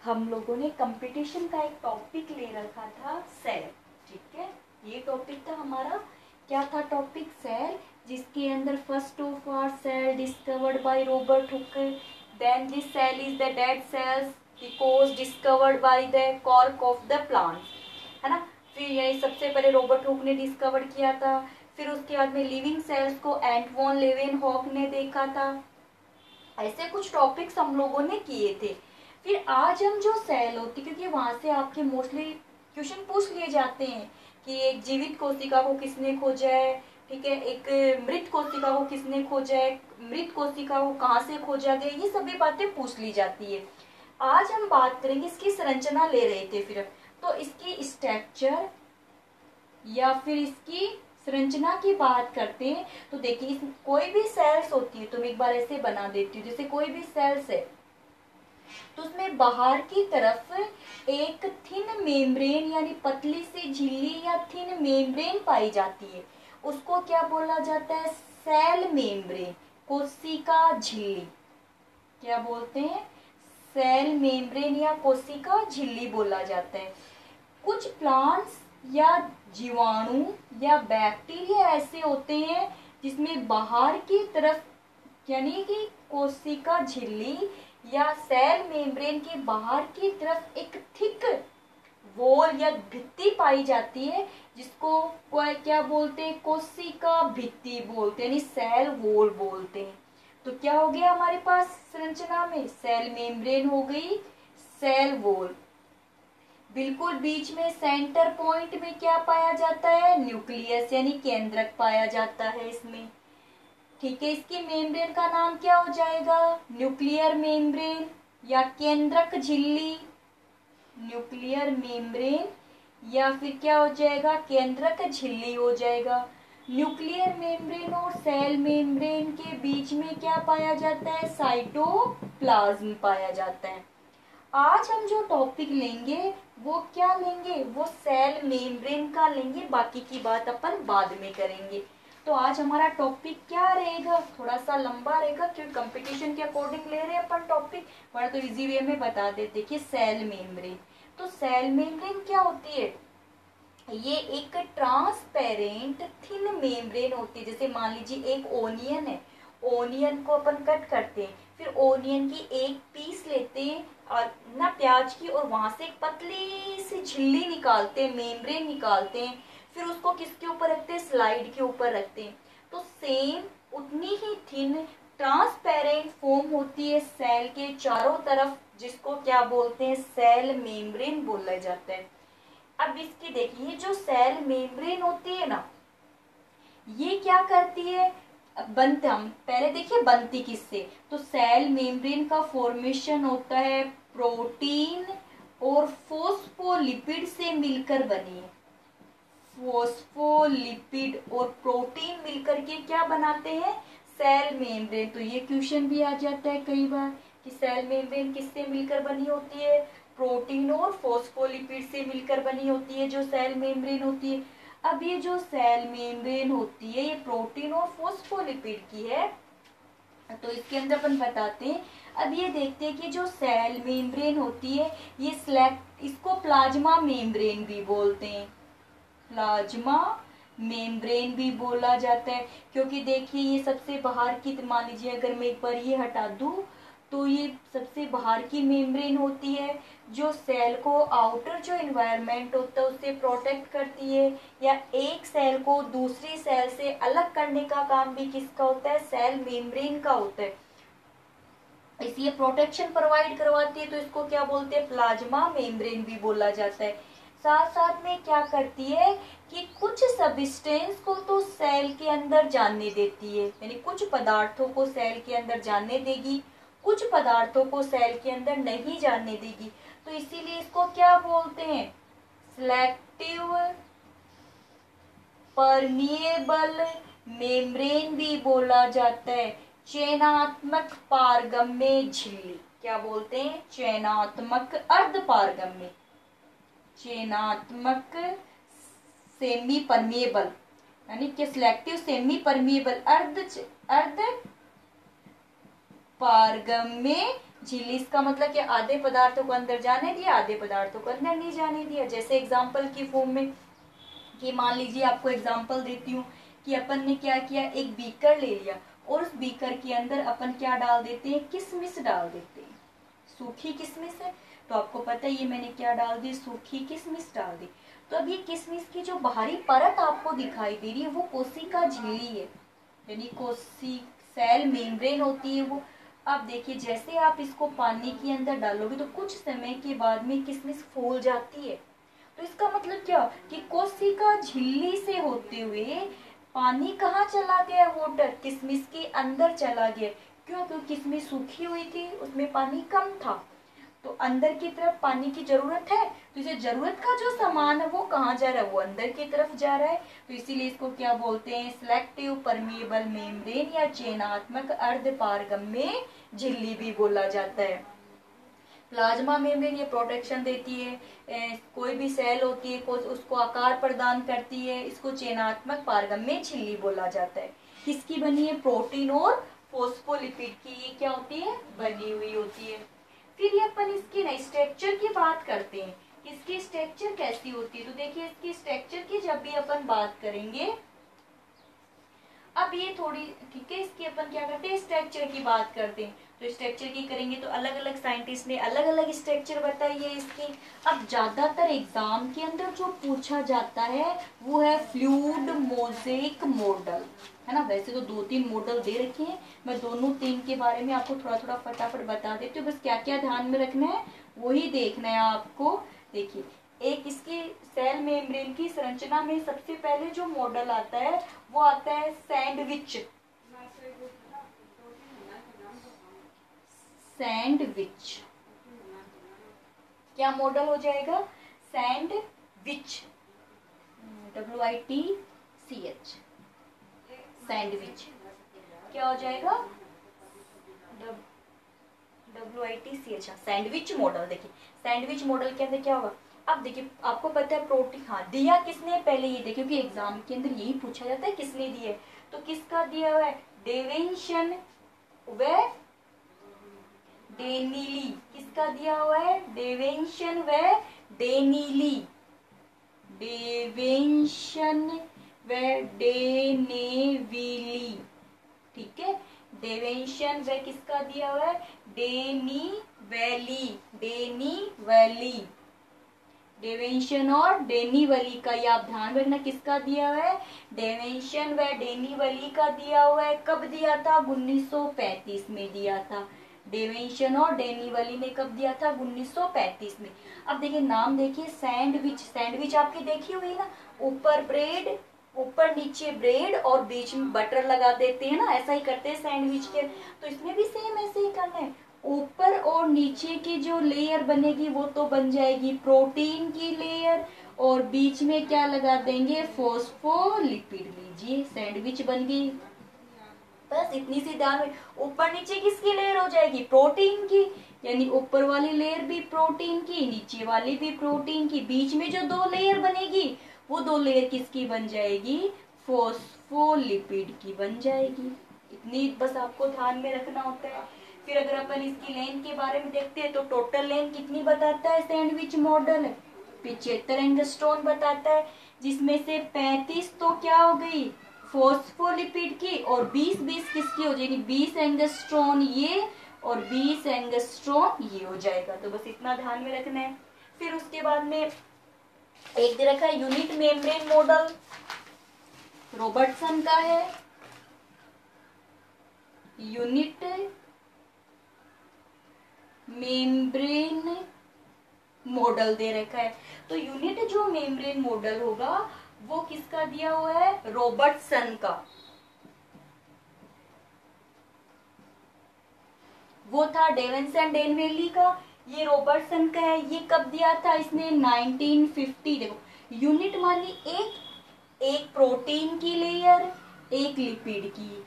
हम लोगों ने कंपटीशन का एक टॉपिक ले रखा था सेल। ठीक है, ये टॉपिक था हमारा, क्या था टॉपिक? सेल, जिसके अंदर first of all cell discovered by Robert Hooke, then this cell is the dead cells because discovered by the cork of the plants, है ना। फिर यही सबसे पहले रॉबर्ट हुक ने डिस्कवर किया था। फिर उसके बाद में लिविंग सेल्स को एंट वॉन लेवेनहॉक ने देखा था। ऐसे कुछ टॉपिक्स हम लोगों ने किए थे। फिर आज हम जो सेल होती, क्योंकि वहां से आपके मोस्टली क्वेश्चन पूछ लिए जाते हैं कि एक जीवित कोशिका को किसने खोजा है, ठीक है, एक मृत कोशिका को किसने खोजा है, मृत कोशिका को कहाँ से खोजा गया, ये सभी बातें पूछ ली जाती है। आज हम बात करेंगे, इसकी संरचना ले रहे थे फिर, तो इसकी स्ट्रक्चर या फिर इसकी संरचना की बात करते हैं। तो देखिए, कोई भी सेल्स होती है, तो मैं एक बार ऐसे बना देती हूँ, जैसे कोई भी सेल्स है तो उसमें बाहर की तरफ एक थिन मेम्ब्रेन यानी पतली सी झिल्ली या थिन मेम्ब्रेन पाई जाती है। उसको क्या बोला जाता है? सेल मेम्ब्रेन, कोशिका झिल्ली। क्या बोलते हैं? सेल मेम्ब्रेन या कोशिका झिल्ली बोला जाता है। कुछ प्लांट्स या जीवाणु या बैक्टीरिया ऐसे होते हैं जिसमें बाहर की तरफ यानी कि कोशिका झिल्ली या सेल मेम्ब्रेन के बाहर की तरफ एक थिक वॉल या भित्ति पाई जाती है, जिसको क्या बोलते हैं? कोशिका भित्ति बोलते हैं, यानी सेल वॉल बोलते हैं। तो क्या हो गया हमारे पास संरचना में? सेल मेम्ब्रेन हो गई, सेल वॉल। बिल्कुल बीच में सेंटर पॉइंट में क्या पाया जाता है? न्यूक्लियस यानी केंद्रक पाया जाता है इसमें। ठीक है, इसकी मेम्ब्रेन का नाम क्या हो जाएगा? न्यूक्लियर मेम्ब्रेन या केंद्रक झिल्ली। न्यूक्लियर मेम्ब्रेन या फिर क्या हो जाएगा? केंद्रक झिल्ली हो जाएगा। न्यूक्लियर मेम्ब्रेन और सेल मेम्ब्रेन के बीच में क्या पाया जाता है? साइटोप्लाज्म पाया जाता है। आज हम जो टॉपिक लेंगे वो क्या लेंगे? वो सेल मेम्ब्रेन का लेंगे, बाकी की बात अपन बाद में करेंगे। तो आज हमारा टॉपिक क्या रहेगा? थोड़ा सा लंबा रहेगा, क्योंकि कंपटीशन के अकॉर्डिंग ले रहे हैं अपन टॉपिक, बड़ा तो इजी वे में बता देते। देखिए, सेल मेम्ब्रेन। तो सेल मेम्ब्रेन क्या होती है? ये एक ट्रांसपेरेंट थिन मेम्ब्रेन होती है। जैसे मान लीजिए एक ओनियन है, ओनियन को अपन कट करते हैं, फिर ओनियन की एक पीस लेते हैं और ना प्याज की, और वहां से एक पतली सी झिल्ली निकालते हैं, मेम्ब्रेन निकालते हैं, फिर उसको किसके ऊपर रखते हैं? स्लाइड के ऊपर रखते हैं। तो सेम उतनी ही थिन ट्रांसपेरेंट फोम होती है सेल के चारों तरफ, जिसको क्या बोलते हैं? सेल मेम्ब्रेन बोला जाता है। अब इसकी देखिए, जो सेल मेम्ब्रेन होती है ना, ये क्या करती है? बनते हम पहले देखिए बनती किससे। तो सेल मेम्ब्रेन का फॉर्मेशन होता है प्रोटीन और फोस्फोलिपिड से मिलकर बनी है। फोस्फोलिपिड और प्रोटीन मिलकर के क्या बनाते हैं? Cell membrane. तो ये क्वेश्चन भी आ जाता है कई बार कि सेल मेम्ब्रेन किससे मिलकर बनी होती है? प्रोटीन और फोस्फोलिपिड से मिलकर बनी होती है जो सेल मेम्ब्रेन होती है। अब ये जो सेल मेम्ब्रेन होती है, ये प्रोटीन और फोस्फोलिपिड की है। तो इसके अंदर अपन बताते हैं। अब ये देखते हैं कि जो सेल मेम्ब्रेन होती है, ये इसको प्लाज्मा मेम्ब्रेन भी बोलते हैं। प्लाज्मा मेम्ब्रेन भी बोला जाता है, क्योंकि देखिए ये सबसे बाहर की, मान लीजिए अगर मैं एक बार ये हटा दूं, तो ये सबसे बाहर की मेम्ब्रेन होती है जो सेल को आउटर जो एनवायरनमेंट होता है उससे प्रोटेक्ट करती है, या एक सेल को दूसरी सेल से अलग करने का काम भी किसका होता है? सेल मेम्ब्रेन का होता है। इसलिए प्रोटेक्शन प्रोवाइड करवाती है, तो इसको क्या बोलते हैं? प्लाज्मा मेम्ब्रेन भी बोला जाता है। साथ साथ में क्या करती है कि कुछ सब्सटेंस को तो सेल के अंदर जाने देती है, यानी कुछ पदार्थों को सेल के अंदर जाने देगी, कुछ पदार्थों को सेल के अंदर नहीं जाने देगी। तो इसीलिए इसको क्या बोलते हैं? सिलेक्टिव परमिएबल मेम्ब्रेन भी बोला जाता है। चयनात्मक पारगम्य झिल्ली क्या बोलते हैं? चयनात्मक अर्ध पारगम्य, चयनात्मक सेमी परमिएबल, यानी कि सिलेक्टिव सेमी परमिएबल अर्ध पारगम्य झिल्ली इसका मतलब कि आधे पदार्थों को अंदर जाने दिया, आधे पदार्थों को अंदर नहीं जाने दिया। जैसे एग्जाम्पल की फॉर्म में कि मान लीजिए आपको एग्जाम्पल देती हूँ कि अपन ने क्या किया, एक बीकर ले लिया और उस बीकर के अंदर अपन क्या डाल देते हैं, किशमिश डाल देते हैं, सूखी किशमिश है। तो आपको पता है ये मैंने क्या डाल दी, सूखी किशमिश डाल दी। तो अब ये किशमिश की जो बाहरी परत आपको दिखाई दे रही है वो कोशिका झिल्ली है, यानी कोशी सेल मेम्ब्रेन होती है वो। अब देखिए जैसे आप इसको पानी के अंदर डालोगे तो कुछ समय के बाद में किशमिश फूल जाती है। तो इसका मतलब क्या कि कोशिका झिल्ली से होते हुए पानी कहाँ चला गया, वाटर किशमिश के अंदर चला गया। क्यों? क्योंकि किशमिश सूखी हुई थी, उसमें पानी कम था, तो अंदर की तरफ पानी की जरूरत है, तो इसे जरूरत का जो सामान है वो कहाँ जा रहा है, वो अंदर की तरफ जा रहा है। तो इसीलिए इसको क्या बोलते हैं, सिलेक्टिव परमिएबल मेम्ब्रेन या चयनात्मक अर्धपारगम्य झिल्ली भी बोला जाता है। प्लाज्मा मेम्ब्रेन ये प्रोटेक्शन देती है, कोई भी सेल होती है उसको आकार प्रदान करती है, इसको चयनात्मक पारगम्य झिल्ली बोला जाता है। किसकी बनी है, प्रोटीन और फोस्फोलिपिड की ये क्या होती है, बनी हुई होती है। फिर ये अपन इसकी ना स्ट्रक्चर की बात करते हैं, इसकी स्ट्रक्चर कैसी होती है। तो देखिए इसकी स्ट्रक्चर की जब भी अपन बात करेंगे, अब ये थोड़ी ठीक है, इसकी अपन क्या करते हैं, स्ट्रक्चर की बात करते हैं। तो स्ट्रक्चर की करेंगे तो अलग अलग साइंटिस्ट ने अलग अलग स्ट्रक्चर बताई है इसकी। अब ज्यादातर एग्जाम के अंदर जो पूछा जाता है वो है फ्लूइड मोज़ेक मॉडल, है ना। वैसे तो 2-3 मॉडल दे रखे हैं, मैं दोनों 3 के बारे में आपको थोड़ा थोड़ा फटाफट बता देती हूँ, बस क्या क्या ध्यान में रखना है वही देखना है आपको। देखिए एक इसकी सेल मेम्ब्रेन की संरचना में सबसे पहले जो मॉडल आता है वो आता है सैंडविच। सैंडविच क्या मॉडल हो जाएगा, सैंडविच, WITCH, सैंडविच क्या हो जाएगा, WITCH, सैंडविच मॉडल। देखिए सैंडविच मॉडल के अंदर क्या होगा, अब देखिए आपको पता है प्रोटीन, हाँ दिया किसने पहले ये देखिए, क्योंकि एग्जाम के अंदर यही पूछा जाता है किसने दिया है। तो किसका दिया हुआ है, डेवेंशन व डेनिली, किसका दिया हुआ है, डेवेंशन व डेनिली, डेवेंशन व डेनेविली, ठीक है। डेवेंशन व किसका दिया हुआ है, डेनी वैली, डेनी वैली, डेवेंशन और डेनीवली का ये आप ध्यान रखना, किसका दिया हुआ है, डेवेंशन व डेनीवली का दिया हुआ है। कब दिया था, 1935 में दिया था। डेवेंशन और डेनीवली ने कब दिया था, 1935 में। अब देखिए नाम देखिए, सैंडविच, सैंडविच आपकी देखी हुई ना, ऊपर ब्रेड, ऊपर नीचे ब्रेड और बीच में बटर लगा देते हैं ना, ऐसा ही करते हैं सैंडविच के। तो इसमें भी सेम ऐसे ही करना है, ऊपर और नीचे की जो लेयर बनेगी वो तो बन जाएगी प्रोटीन की लेयर, और बीच में क्या लगा देंगे, फॉस्फोलिपिड। लीजिए सैंडविच बन गई, बस इतनी सी ध्यान में। ऊपर नीचे किसकी लेयर हो जाएगी, प्रोटीन की, यानी ऊपर वाली लेयर भी प्रोटीन की, नीचे वाली भी प्रोटीन की, बीच में जो 2 लेयर बनेगी वो 2 लेयर किसकी बन जाएगी, फॉस्फोलिपिड की बन जाएगी। इतनी बस आपको ध्यान में रखना होता है। फिर अगर अपन इसकी लेंथ के बारे में देखते हैं तो टोटल लेंथ कितनी बताता है सैंडविच मॉडल, 75 एंगस्ट्रॉन बताता है, जिसमें से 35 तो क्या हो गई, फॉस्फोलिपिड की, और 20 किसकी हो जाएगी, 20 एंगस्ट्रॉन ये और 20 एंगस्ट्रॉन ये हो जाएगा। तो बस इतना ध्यान में रखना है। फिर उसके बाद में एक दे रखा है यूनिट मेम्ब्रेन मॉडल, रॉबर्टसन का है, यूनिट मेम्ब्रेन मॉडल दे रखा है। तो यूनिट जो मेम्ब्रेन मॉडल होगा वो किसका दिया हुआ है, रॉबर्टसन का, वो था डेवेंसन डेनवेली का, ये रॉबर्टसन का है। ये कब दिया था इसने, 1950। देखो यूनिट मान ली एक प्रोटीन की लेयर, एक लिपिड की,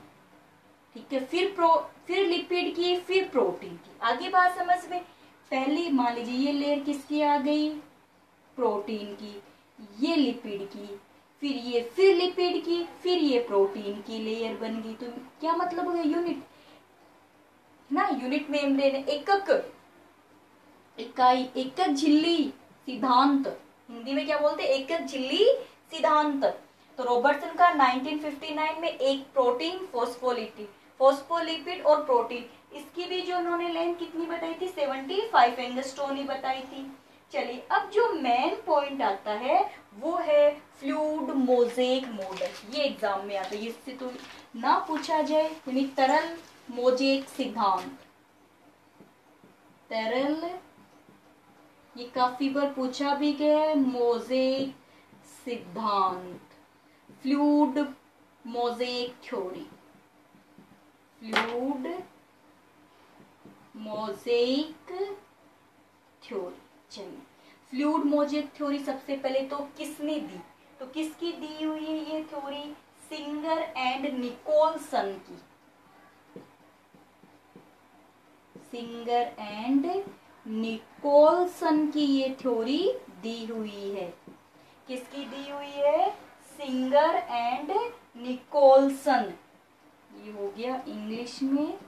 ठीक है, फिर लिपिड की, फिर प्रोटीन की। आगे बात समझ में, पहली मान लीजिए ये लेयर किसकी आ गई, प्रोटीन की, ये लिपिड की, फिर लिपिड की, फिर ये प्रोटीन की लेयर बन गई। तो क्या मतलब हो गया यूनिट, ना, यूनिट मेम्ब्रेन एकक, इकाई, एकक झिल्ली सिद्धांत, हिंदी में क्या बोलते हैं, एकक झिल्ली सिद्धांत। तो रॉबर्टसन का 1959 में एक प्रोटीन फोस्फोलिपिड और प्रोटीन, इसकी भी जो उन्होंने लेंथ कितनी बताई थी, 75 एंगस्ट्रॉम ही बताई थी। चलिए अब जो मेन पॉइंट आता है वो है फ्लूइड मोज़ेक मॉडल। ये एग्जाम में आता है, इससे तो ना पूछा जाए, यानी तरल मोज़ेक सिद्धांत, तरल, ये काफी बार पूछा भी गया है, मोज़ेक सिद्धांत, fluid mosaic theory, fluid mosaic theory. चलिए फ्लूइड मोज़ेक थ्योरी सबसे पहले तो किसने दी, तो किसकी दी हुई है ये थ्योरी, सिंगर एंड निकोलसन की, सिंगर एंड निकोलसन की ये थ्योरी दी हुई है। किसकी दी हुई है, सिंगर एंड निकोलसन, ये हो गया इंग्लिश में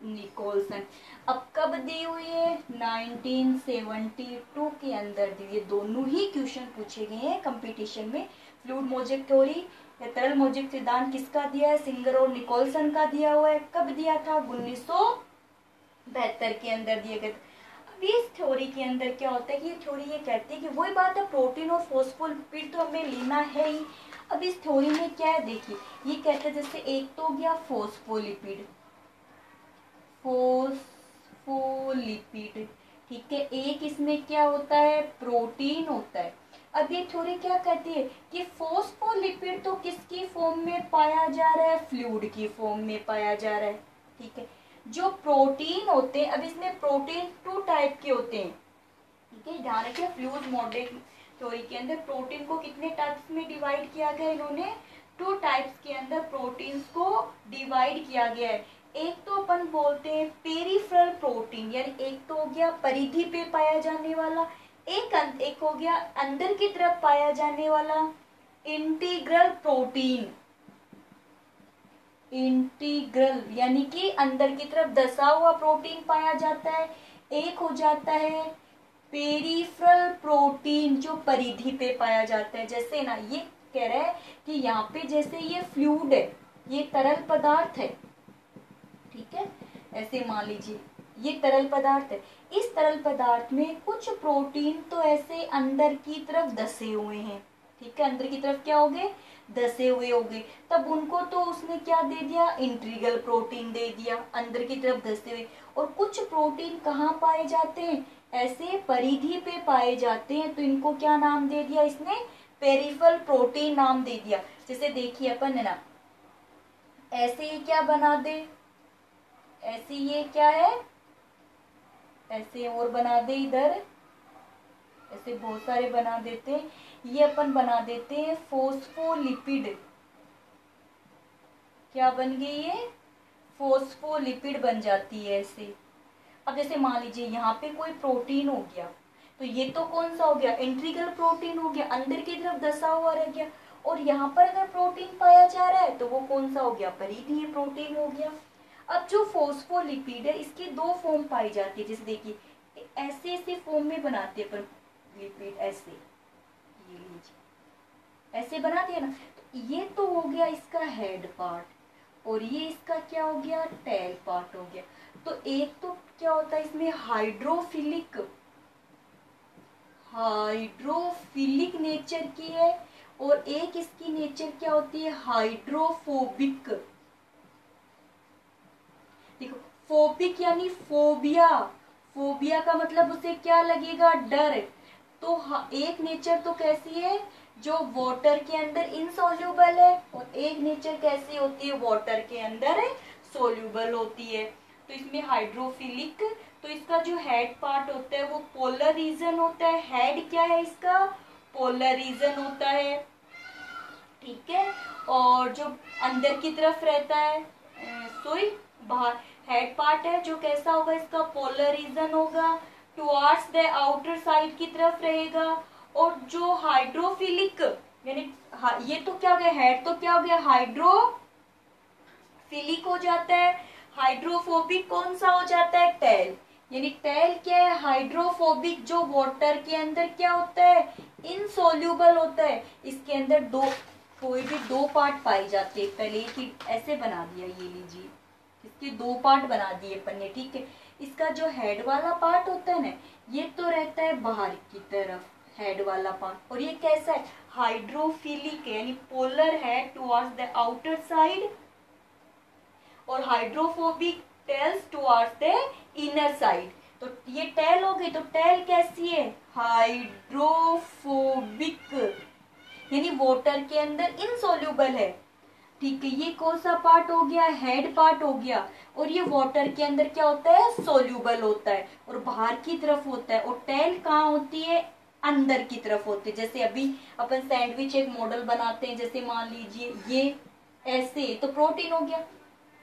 निकोलसन। अब कब दी हुई है, 1972 के अंदर दी हुई है। दोनों ही क्वेश्चन पूछे गए हैं कंपटीशन में। फ्लूइड मोज़ेक थ्योरी या तरल मोज़ेक सिद्धांत किसका दिया है, सिंगर और निकोलसन का दिया हुआ है। कब दिया था, 1972 के अंदर दिए गए। अब इस थ्योरी के अंदर क्या होता है कि ये थ्योरी ये कहती है कि वही बात है, प्रोटीन और फॉस्फोलिपिड तो हमें लेना है ही। अब इस थ्योरी में क्या है, देखिए ये कहते हैं जैसे एक तो हो गया फॉस्फोलिपिड, फॉस्फोलिपिड, ठीक है, एक इसमें क्या होता है, प्रोटीन होता है। अब ये थ्योरी क्या कहती है कि फॉस्फोलिपिड तो किसकी फॉर्म में पाया जा रहा है, फ्लूइड की फॉर्म में पाया जा रहा है, ठीक है। जो प्रोटीन होते हैं, अब इसमें प्रोटीन 2 टाइप के होते हैं, ठीक है, ध्यान रखिए। फ्लूइड मोज़ेक थ्योरी के अंदर प्रोटीन को कितने टाइप्स में डिवाइड किया गया, इन्होंने 2 टाइप्स के अंदर प्रोटीन्स को डिवाइड किया गया है। एक तो अपन बोलते हैं पेरिफेरल प्रोटीन, यानी एक तो हो गया परिधि पे पाया जाने वाला, एक हो गया अंदर की तरफ पाया जाने वाला इंटीग्रल प्रोटीन, इंटीग्रल यानी कि अंदर की तरफ धसा हुआ प्रोटीन पाया जाता है। एक हो जाता है पेरिफेरल प्रोटीन जो परिधि पे पाया जाता है। जैसे ना ये कह रहा है कि यहाँ पे जैसे ये फ्लूइड है, ये तरल पदार्थ है, ठीक है, ऐसे मान लीजिए ये तरल पदार्थ है। इस तरल पदार्थ में कुछ प्रोटीन तो ऐसे अंदर की तरफ धसे हुए हैं, ठीक है, अंदर की तरफ क्या हो गए, धसे हुए हो गए। तब उनको तो उसने क्या दे दिया, इंटीग्रल प्रोटीन दे दिया, अंदर की तरफ धसे हुए। और कुछ प्रोटीन कहाँ पाए जाते हैं, ऐसे परिधि पे पाए जाते हैं, तो इनको क्या नाम दे दिया इसने, पेरिफेरल प्रोटीन नाम दे दिया। जैसे देखिए अपन है ना, ऐसे ये क्या बना दे, ऐसे ये क्या है, ऐसे और बना दे, इधर ऐसे बहुत सारे बना देते हैं, ये अपन बना देते हैं फॉस्फोलिपिड। क्या बन गई ये, फॉस्फोलिपिड बन जाती है ऐसे। अब जैसे मान लीजिए यहाँ पे कोई प्रोटीन हो गया, तो ये तो कौन सा हो गया, इंटीग्रल प्रोटीन हो गया, अंदर की तरफ धसा हुआ रह गया। और यहाँ पर अगर प्रोटीन पाया जा रहा है तो वो कौन सा हो गया, परिधीय प्रोटीन हो गया। अब जो फॉस्फोलिपिड है, इसकी 2 फॉर्म पाई जाती है। जैसे देखिए ऐसे ऐसे फॉर्म में बनाते हैं अपन लिपिड, ऐसे ये लीजिए ऐसे बना दिया ना। तो ये तो हो गया इसका हेड पार्ट, और ये इसका क्या हो गया, टेल पार्ट हो गया। तो एक तो क्या होता है इसमें हाइड्रोफिलिक नेचर की है, और एक इसकी नेचर क्या होती है, हाइड्रोफोबिक। देखो फोबिक यानी फोबिया, फोबिया का मतलब उसे क्या लगेगा, डर। तो एक नेचर तो कैसी है, जो वाटर के अंदर इनसॉल्युबल है, और एक नेचर कैसी होती है, वाटर के अंदर सोल्यूबल होती है। तो इसमें हाइड्रोफिलिक, तो इसका जो हेड पार्ट होता है वो पोलर रीजन होता है। हेड क्या है इसका, पोलर रीजन होता है, ठीक है। और जो अंदर की तरफ रहता है, सॉरी बाहर, हेड पार्ट है जो कैसा होगा, इसका पोलर रीजन होगा, टुवार्ड्स द आउटर साइड की तरफ रहेगा। और जो हाइड्रोफिलिक यानी ये तो क्या हो गया, हेड तो क्या हो गया, हाइड्रोफिलिक हो जाता है। हाइड्रोफोबिक कौन सा हो जाता है, टेल। यानी टेल क्या है, हाइड्रोफोबिक, जो वाटर के अंदर क्या होता है, इनसोल्यूबल होता है। इसके अंदर कोई भी दो पार्ट पाए जाते हैं। पहले एक ऐसे बना दिया, ये लीजिए, इसके दो पार्ट बना दिए अपन ने, ठीक है। इसका जो हेड वाला पार्ट होता है ना, ये तो रहता है बाहर की तरफ, हेड वाला पार्ट। और ये कैसा है, हाइड्रोफिलिक है, यानी पोलर है टुवर्ड्स द आउटर साइड, और hydrophobic tails towards the inner side. तो ये टेल हो गई, तो टेल कैसी है, हाइड्रोफोबिक, यानी वाटर के अंदर इनसोल्यूबल है, ठीक है। ये कौन सा पार्ट हो गया, हेड पार्ट हो गया। और ये वाटर के अंदर क्या होता है, सोल्यूबल होता है और बाहर की तरफ होता है। और टेल कहाँ होती है, अंदर की तरफ होती है। जैसे अभी अपन सैंडविच एक मॉडल बनाते हैं, जैसे मान लीजिए ये ऐसे, तो प्रोटीन हो गया,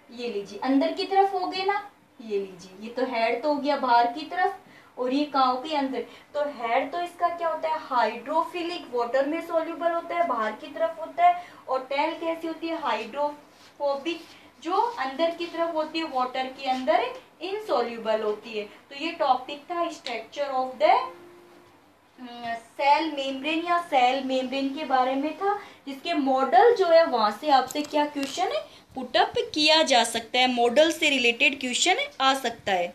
ये लीजिए अंदर की तरफ हो गए ना, ये लीजिए, ये तो हेड तो हो गया बाहर की तरफ, और ये कहाँ होगी, अंदर। तो हेड तो इसका क्या होता है, हाइड्रोफिलिक, वाटर में सोल्यूबल होता है, बाहर की तरफ होता है। और टेल कैसी होती है, हाइड्रोफोबिक, जो अंदर की तरफ होती है, वाटर के अंदर इनसोल्यूबल होती है। तो ये टॉपिक था structure of the cell membrane, या सेल मेम्ब्रेन के बारे में था, जिसके मॉडल जो है वहां से आपसे क्या क्वेश्चन है, पुटअप किया जा सकता है, मॉडल से रिलेटेड क्वेश्चन आ सकता है।